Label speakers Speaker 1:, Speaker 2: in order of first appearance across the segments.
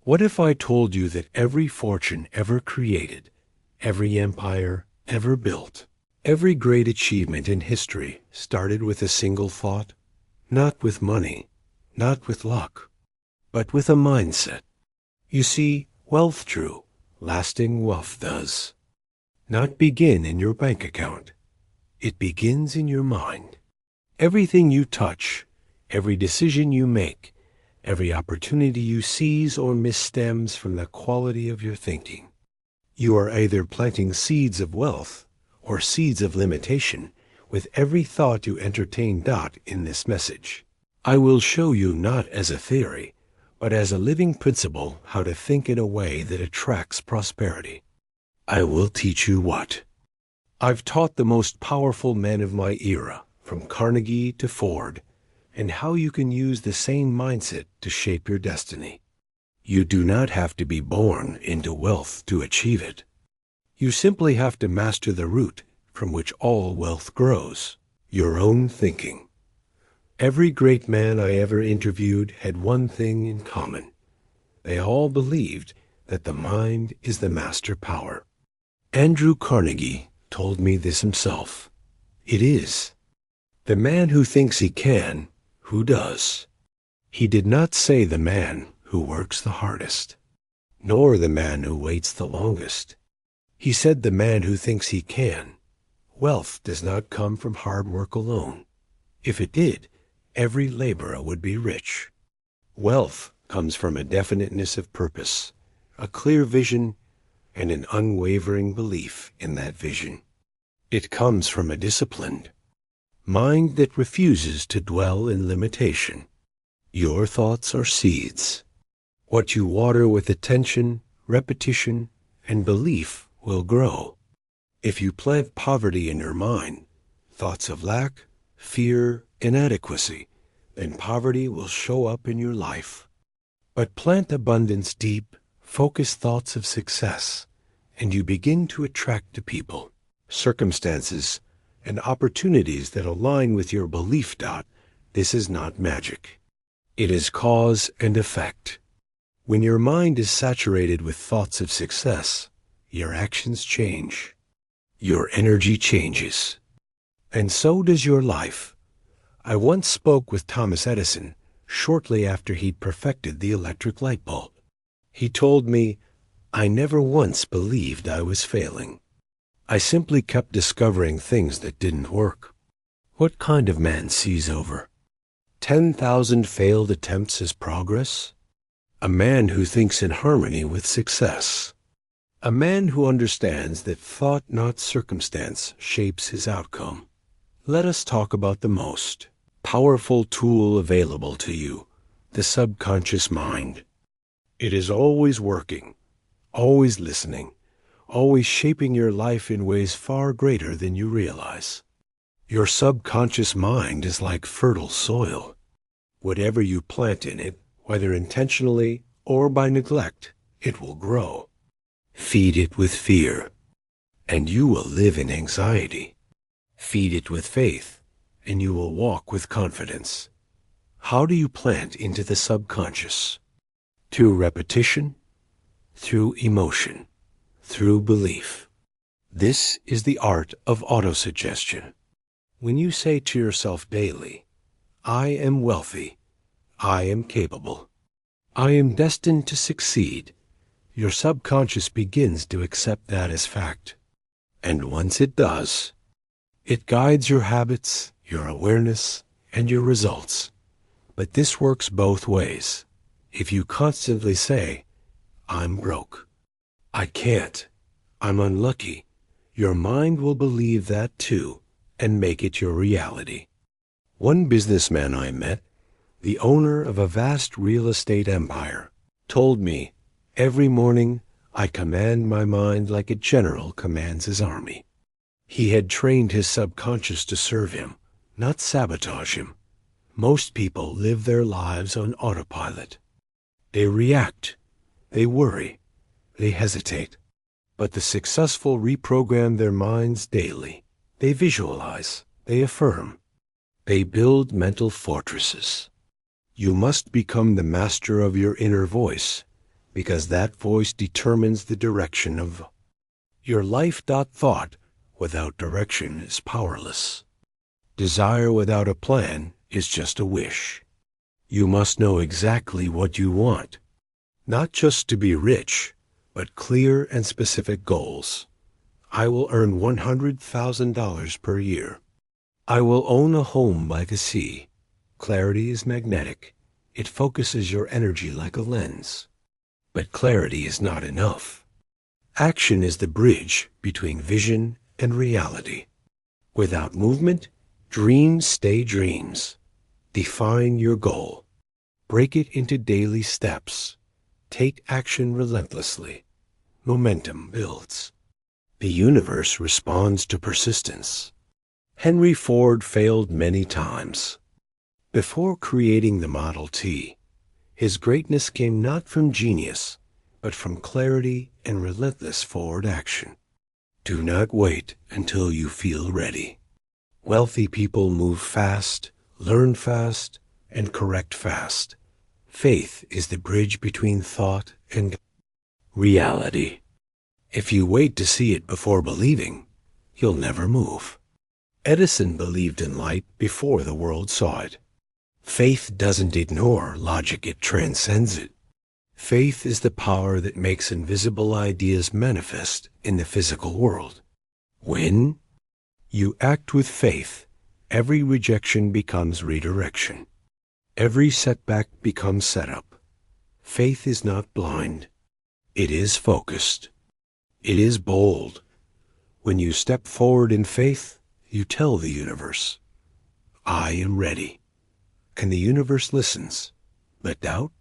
Speaker 1: What if I told you that every fortune ever created, every empire ever built, every great achievement in history started with a single thought? Not with money, not with luck, but with a mindset. You see, wealth true, lasting wealth does not begin in your bank account. It begins in your mind. Everything you touch, every decision you make, every opportunity you seize or miss stems from the quality of your thinking. You are either planting seeds of wealth or seeds of limitation with every thought you entertain. In this message, I will show you not as a theory, but as a living principle how to think in a way that attracts prosperity. I will teach you what I've taught the most powerful men of my era, from Carnegie to Ford, and how you can use the same mindset to shape your destiny. You do not have to be born into wealth to achieve it. You simply have to master the root from which all wealth grows, your own thinking. Every great man I ever interviewed had one thing in common. They all believed that the mind is the master power. Andrew Carnegie told me this himself. It is. The man who thinks he can, who does. He did not say the man who works the hardest, nor the man who waits the longest. He said the man who thinks he can. Wealth does not come from hard work alone. If it did, every laborer would be rich. Wealth comes from a definiteness of purpose, a clear vision, and an unwavering belief in that vision. It comes from a disciplined mind that refuses to dwell in limitation. Your thoughts are seeds. What you water with attention, repetition, and belief will grow. If you plant poverty in your mind, thoughts of lack, fear, inadequacy, then poverty will show up in your life. But plant abundance deep, focused thoughts of success, and you begin to attract to people, circumstances, and opportunities that align with your belief. This is not magic. It is cause and effect. When your mind is saturated with thoughts of success, your actions change. Your energy changes. And so does your life. I once spoke with Thomas Edison shortly after he'd perfected the electric light bulb. He told me, "I never once believed I was failing. I simply kept discovering things that didn't work." What kind of man sees over 10,000 failed attempts as progress? A man who thinks in harmony with success. A man who understands that thought, not circumstance, shapes his outcome. Let us talk about the most powerful tool available to you, the subconscious mind. It is always working, always listening, always shaping your life in ways far greater than you realize. Your subconscious mind is like fertile soil. Whatever you plant in it, whether intentionally or by neglect, it will grow. Feed it with fear, and you will live in anxiety. Feed it with faith, and you will walk with confidence. How do you plant into the subconscious? Through repetition, through emotion, through belief. This is the art of autosuggestion. When you say to yourself daily, "I am wealthy, I am capable, I am destined to succeed," your subconscious begins to accept that as fact. And once it does, it guides your habits, your awareness, and your results. But this works both ways. If you constantly say, "I'm broke, I can't, I'm unlucky," your mind will believe that too and make it your reality. One businessman I met, the owner of a vast real estate empire, told me, "Every morning I command my mind like a general commands his army." He had trained his subconscious to serve him, not sabotage him. Most people live their lives on autopilot. They react, they worry, they hesitate. But the successful reprogram their minds daily. They visualize, they affirm, they build mental fortresses. You must become the master of your inner voice, because that voice determines the direction of your life. Thought without direction is powerless. Desire without a plan is just a wish. You must know exactly what you want, not just to be rich, but clear and specific goals. I will earn $100,000 per year. I will own a home by the sea. Clarity is magnetic. It focuses your energy like a lens. But clarity is not enough. Action is the bridge between vision and reality. Without movement, dreams stay dreams. Define your goal. Break it into daily steps. Take action relentlessly. Momentum builds. The universe responds to persistence. Henry Ford failed many times. Before creating the Model T, his greatness came not from genius, but from clarity and relentless forward action. Do not wait until you feel ready. Wealthy people move fast, learn fast, and correct fast. Faith is the bridge between thought and reality. If you wait to see it before believing, you'll never move. Edison believed in light before the world saw it. Faith doesn't ignore logic, it transcends it. Faith is the power that makes invisible ideas manifest in the physical world. When you act with faith, every rejection becomes redirection. Every setback becomes setup. Faith is not blind. It is focused. It is bold. When you step forward in faith, you tell the universe, I am ready. And the universe listens. But doubt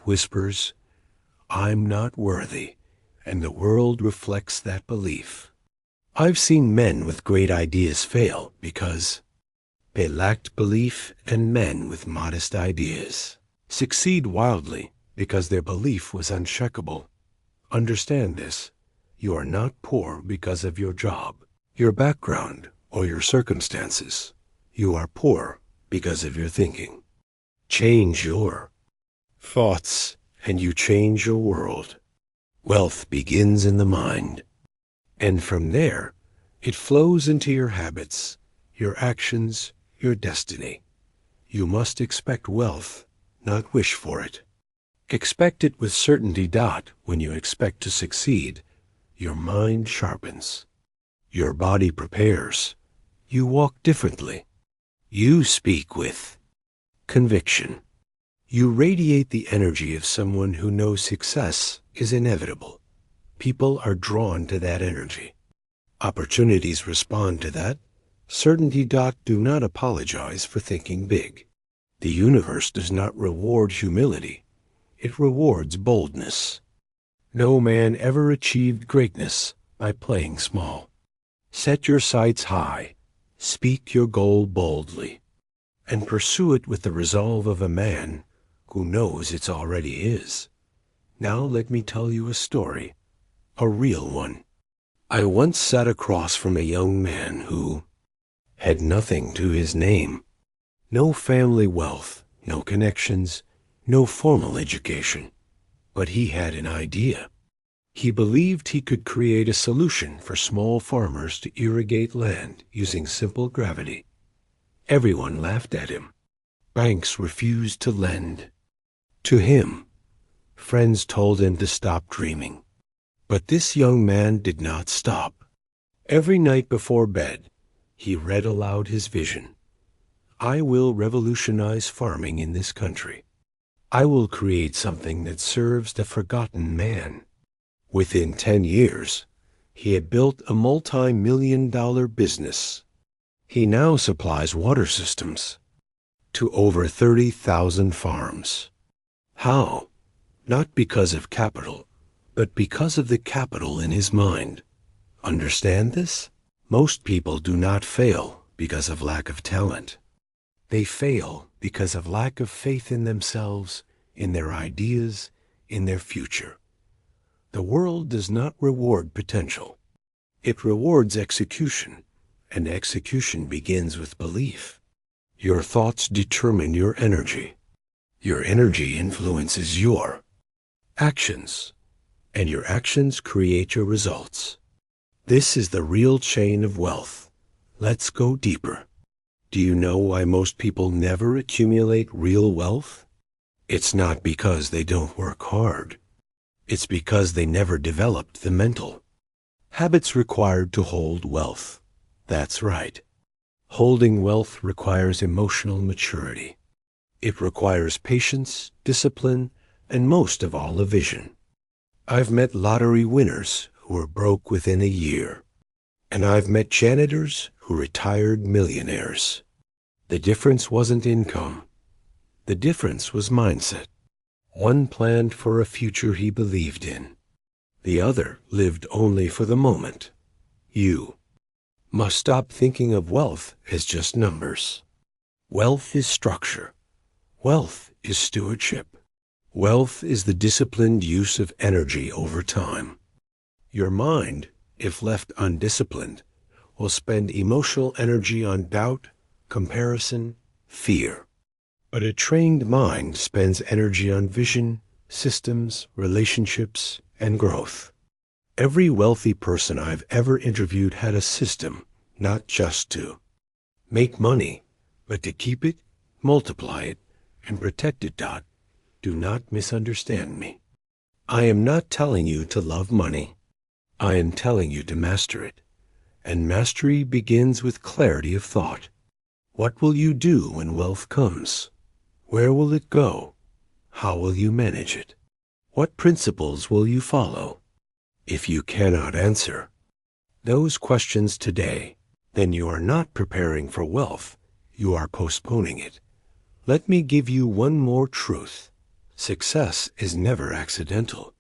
Speaker 1: whispers, I'm not worthy. And the world reflects that belief. I've seen men with great ideas fail because they lacked belief, and men with modest ideas succeed wildly because their belief was unshakable. Understand this. You are not poor because of your job, your background, or your circumstances. You are poor because of your thinking. Change your thoughts, and you change your world. Wealth begins in the mind, and from there, it flows into your habits, your actions, your destiny. You must expect wealth, not wish for it. Expect it with certainty. When you expect to succeed, your mind sharpens. Your body prepares. You walk differently. You speak with conviction. You radiate the energy of someone who knows success is inevitable. People are drawn to that energy. Opportunities respond to that. Certainty. Do not apologize for thinking big. The universe does not reward humility. It rewards boldness. No man ever achieved greatness by playing small. Set your sights high. Speak your goal boldly. And pursue it with the resolve of a man who knows it's already his. Now let me tell you a story, a real one. I once sat across from a young man who had nothing to his name. No family wealth, no connections, no formal education. But he had an idea. He believed he could create a solution for small farmers to irrigate land using simple gravity. Everyone laughed at him. Banks refused to lend to him. Friends told him to stop dreaming. But this young man did not stop. Every night before bed, he read aloud his vision. I will revolutionize farming in this country. I will create something that serves the forgotten man. Within 10 years, he had built a multi-million-dollar business. He now supplies water systems to over 30,000 farms. How? Not because of capital, but because of the capital in his mind. Understand this? Most people do not fail because of lack of talent. They fail because of lack of faith in themselves, in their ideas, in their future. The world does not reward potential. It rewards execution, and execution begins with belief. Your thoughts determine your energy. Your energy influences your actions, and your actions create your results. This is the real chain of wealth. Let's go deeper. Do you know why most people never accumulate real wealth? It's not because they don't work hard. It's because they never developed the mental habits required to hold wealth. That's right. Holding wealth requires emotional maturity. It requires patience, discipline, and most of all, a vision. I've met lottery winners who were broke within a year, and I've met janitors who retired millionaires. The difference wasn't income. The difference was mindset. One planned for a future he believed in. The other lived only for the moment. You must stop thinking of wealth as just numbers. Wealth is structure. Wealth is stewardship. Wealth is the disciplined use of energy over time. Your mind, if left undisciplined, will spend emotional energy on doubt, comparison, fear. But a trained mind spends energy on vision, systems, relationships, and growth. Every wealthy person I've ever interviewed had a system, not just to make money, but to keep it, multiply it, and protect it. Do not misunderstand me. I am not telling you to love money. I am telling you to master it. And mastery begins with clarity of thought. What will you do when wealth comes? Where will it go? How will you manage it? What principles will you follow? If you cannot answer those questions today, then you are not preparing for wealth. You are postponing it. Let me give you one more truth. Success is never accidental.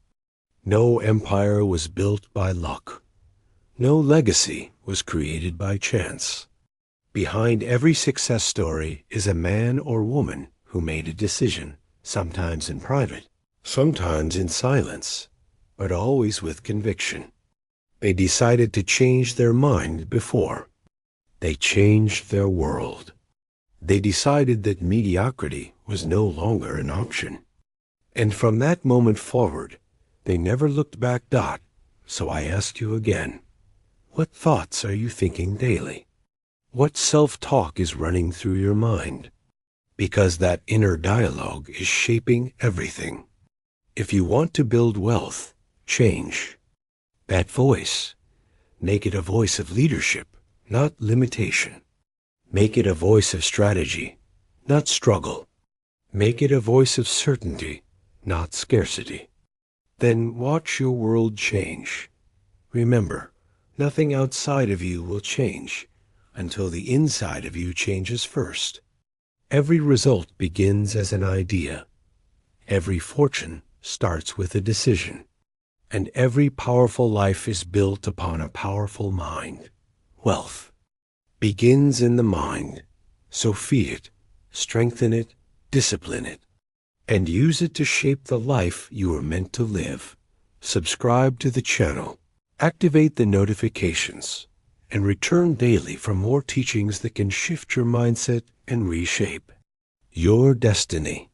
Speaker 1: No empire was built by luck. No legacy was created by chance. Behind every success story is a man or woman who made a decision, sometimes in private, sometimes in silence, but always with conviction. They decided to change their mind before. They changed their world. They decided that mediocrity was no longer an option. And from that moment forward, they never looked back. So I ask you again, what thoughts are you thinking daily? What self-talk is running through your mind? Because that inner dialogue is shaping everything. If you want to build wealth, change that voice. Make it a voice of leadership, not limitation. Make it a voice of strategy, not struggle. Make it a voice of certainty, not scarcity. Then watch your world change. Remember, nothing outside of you will change until the inside of you changes first. Every result begins as an idea. Every fortune starts with a decision. And every powerful life is built upon a powerful mind. Wealth begins in the mind, so feed it, strengthen it, discipline it, and use it to shape the life you are meant to live. Subscribe to the channel, activate the notifications, and return daily for more teachings that can shift your mindset and reshape your destiny.